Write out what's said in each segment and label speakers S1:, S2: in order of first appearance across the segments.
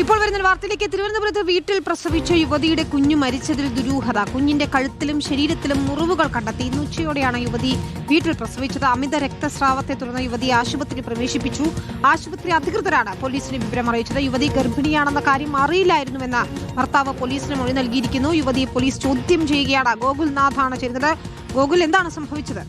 S1: ഇപ്പോൾ വരുന്ന വാർത്തയിലേക്ക്. തിരുവനന്തപുരത്ത് വീട്ടിൽ പ്രസവിച്ച യുവതിയുടെ കുഞ്ഞു മരിച്ചതിൽ ദുരൂഹത. കുഞ്ഞിന്റെ കഴുത്തിലും ശരീരത്തിലും മുറിവുകൾ കണ്ടെത്തി. ഇന്ന് ഉച്ചയോടെയാണ് യുവതി വീട്ടിൽ പ്രസവിച്ചത്. അമിത രക്തസ്രാവത്തെ തുടർന്ന് യുവതിയെ ആശുപത്രിയിൽ പ്രവേശിപ്പിച്ചു. ആശുപത്രി അധികൃതരാണ് പോലീസിന് വിവരം അറിയിച്ചത്. യുവതി ഗർഭിണിയാണെന്ന കാര്യം അറിയില്ലായിരുന്നുവെന്ന് ഭർത്താവ് പോലീസിന് മൊഴി നൽകിയിരിക്കുന്നു. യുവതിയെ പോലീസ് ചോദ്യം ചെയ്യുകയാണ്. ഗോകുൽനാഥാണ് ചേരുന്നത്. ഗോകുൽ, എന്താണ് സംഭവിച്ചത്?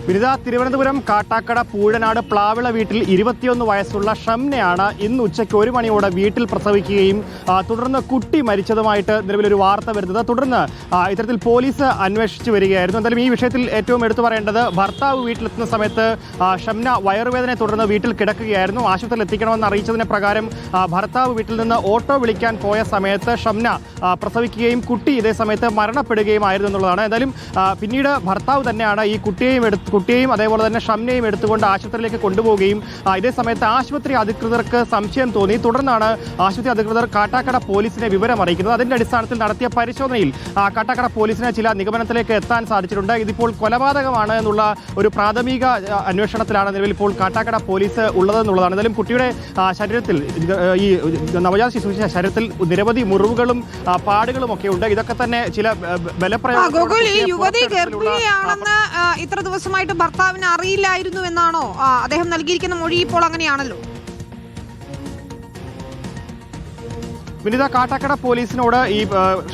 S2: വിനിത, തിരുവനന്തപുരം കാട്ടാക്കട പൂഴനാട് പ്ലാവിള വീട്ടിൽ 21 വയസ്സുള്ള ഷംനയാണ് ഇന്ന് ഉച്ചയ്ക്ക് 1 മണിയോടെ വീട്ടിൽ പ്രസവിക്കുകയും തുടർന്ന് കുട്ടി മരിച്ചതുമായിട്ട് നിലവിലൊരു വാർത്ത വരുന്നത്. തുടർന്ന് ഇത്തരത്തിൽ പോലീസ് അന്വേഷിച്ചു വരികയായിരുന്നു. എന്തായാലും ഈ വിഷയത്തിൽ ഏറ്റവും എടുത്തു പറയേണ്ടത്, ഭർത്താവ് വീട്ടിലെത്തുന്ന സമയത്ത് ഷംന വയറുവേദനയെ തുടർന്ന് വീട്ടിൽ കിടക്കുകയായിരുന്നു. ആശുപത്രിയിൽ എത്തിക്കണമെന്ന് അറിയിച്ചതിന് പ്രകാരം ഭർത്താവ് വീട്ടിൽ നിന്ന് ഓട്ടോ വിളിക്കാൻ പോയ സമയത്ത് ഷംന പ്രസവിക്കുകയും കുട്ടി ഇതേ സമയത്ത് മരണപ്പെടുകയുമായിരുന്നു എന്നുള്ളതാണ്. എന്തായാലും പിന്നീട് ഭർത്താവ് തന്നെയാണ് ഈ കുട്ടിയെയും അതേപോലെ തന്നെ ഷംനയെയും എടുത്തുകൊണ്ട് ആശുപത്രിയിലേക്ക് കൊണ്ടുപോവുകയും ഇതേ സമയത്ത് ആശുപത്രി അധികൃതർക്ക് സംശയം തോന്നി. തുടർന്നാണ് ആശുപത്രി അധികൃതർ കാട്ടാക്കട പോലീസിനെ വിവരം അറിയിക്കുന്നത്. അതിന്റെ അടിസ്ഥാനത്തിൽ നടത്തിയ പരിശോധനയിൽ കാട്ടാക്കട പോലീസിന് ചില നിഗമനത്തിലേക്ക് എത്താൻ സാധിച്ചിട്ടുണ്ട്. ഇതിപ്പോൾ കൊലപാതകമാണ് എന്നുള്ള ഒരു പ്രാഥമിക അന്വേഷണത്തിലാണ് നിലവിൽ ഇപ്പോൾ കാട്ടാക്കട പോലീസ് ഉള്ളതെന്നുള്ളതാണ്. എന്തായാലും കുട്ടിയുടെ ശരീരത്തിൽ, ഈ നവജാത ശിശുവിന്റെ ശരീരത്തിൽ നിരവധി മുറിവുകളും പാടുകളും ഒക്കെ ഉണ്ട്. ഇതൊക്കെ തന്നെ ചില ബലപ്രയോഗം.
S1: യുവതി ഗർഭിണിയാണെന്ന് ഇത്ര ദിവസമായിട്ട് ഭർത്താവിന് അറിയില്ലായിരുന്നു എന്നാണോ അദ്ദേഹം നൽകിയിരിക്കുന്ന മൊഴി? ഇപ്പോൾ അങ്ങനെയാണല്ലോ.
S2: വിനിത, കാട്ടാക്കട പോലീസിനോട് ഈ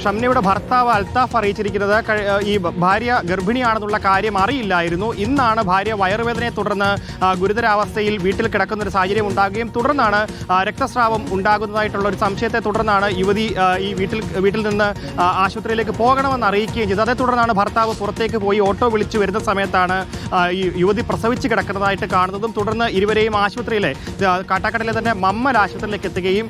S2: ഷംനയുടെ ഭർത്താവ് അൽത്താഫ് അറിയിച്ചിരിക്കുന്നത് ഈ ഭാര്യ ഗർഭിണിയാണെന്നുള്ള കാര്യം അറിയില്ലായിരുന്നു. ഇന്നാണ് ഭാര്യ വയറുവേദനയെ തുടർന്ന് ഗുരുതരാവസ്ഥയിൽ വീട്ടിൽ കിടക്കുന്ന ഒരു സാഹചര്യം ഉണ്ടാകുകയും തുടർന്നാണ് രക്തസ്രാവം ഉണ്ടാകുന്നതായിട്ടുള്ള ഒരു സംശയത്തെ തുടർന്നാണ് യുവതി ഈ വീട്ടിൽ നിന്ന് ആശുപത്രിയിലേക്ക് പോകണമെന്ന് അറിയിക്കുകയും ചെയ്തത്. അതേ തുടർന്നാണ് ഭർത്താവ് പുറത്തേക്ക് പോയി ഓട്ടോ വിളിച്ചു വരുന്ന സമയത്താണ് ഈ യുവതി പ്രസവിച്ച് കിടക്കുന്നതായിട്ട് കാണുന്നതും. തുടർന്ന് ഇരുവരെയും ആശുപത്രിയിലെ കാട്ടാക്കടയിലെ തന്നെ മമ്മൽ ആശുപത്രിയിലേക്ക് എത്തുകയും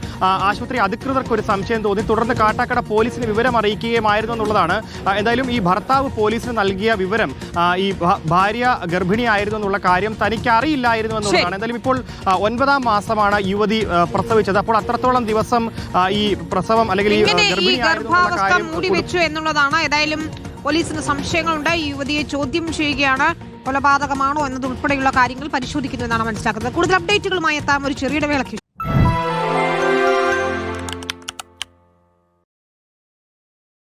S2: ആശുപത്രി അധികൃതർ ഒരു സംശയം തോന്നി. തുടർന്ന് കാട്ടാക്കട പോലീസിന് വിവരം അറിയിക്കുകയുമായിരുന്നു എന്നുള്ളതാണ്. എന്തായാലും ഈ ഭർത്താവ് പോലീസിന് നൽകിയ വിവരം ഈ ഭാര്യ ഗർഭിണിയായിരുന്നു എന്നുള്ള കാര്യം തനിക്ക് അറിയില്ലായിരുന്നു എന്നുള്ളതാണ്. എന്തായാലും ഇപ്പോൾ 9ാം മാസമാണ് യുവതി പ്രസവിച്ചത്. അപ്പോൾ അത്രത്തോളം ദിവസം ഈ പ്രസവം അല്ലെങ്കിൽ
S1: മൂടിവെച്ചു എന്നുള്ളതാണ്. ഏതായാലും പോലീസിന് സംശയങ്ങളുണ്ട്. ഈ യുവതിയെ ചോദ്യം ചെയ്യുകയാണ്. കൊലപാതകമാണോ എന്നതുൾപ്പെടെയുള്ള കാര്യങ്ങൾ പരിശോധിക്കുന്നു എന്നാണ് മനസ്സിലാക്കുന്നത്. കൂടുതൽ അപ്ഡേറ്റുകളുമായി എത്താം ഒരു ചെറിയ ഇടവേളയ്ക്ക്.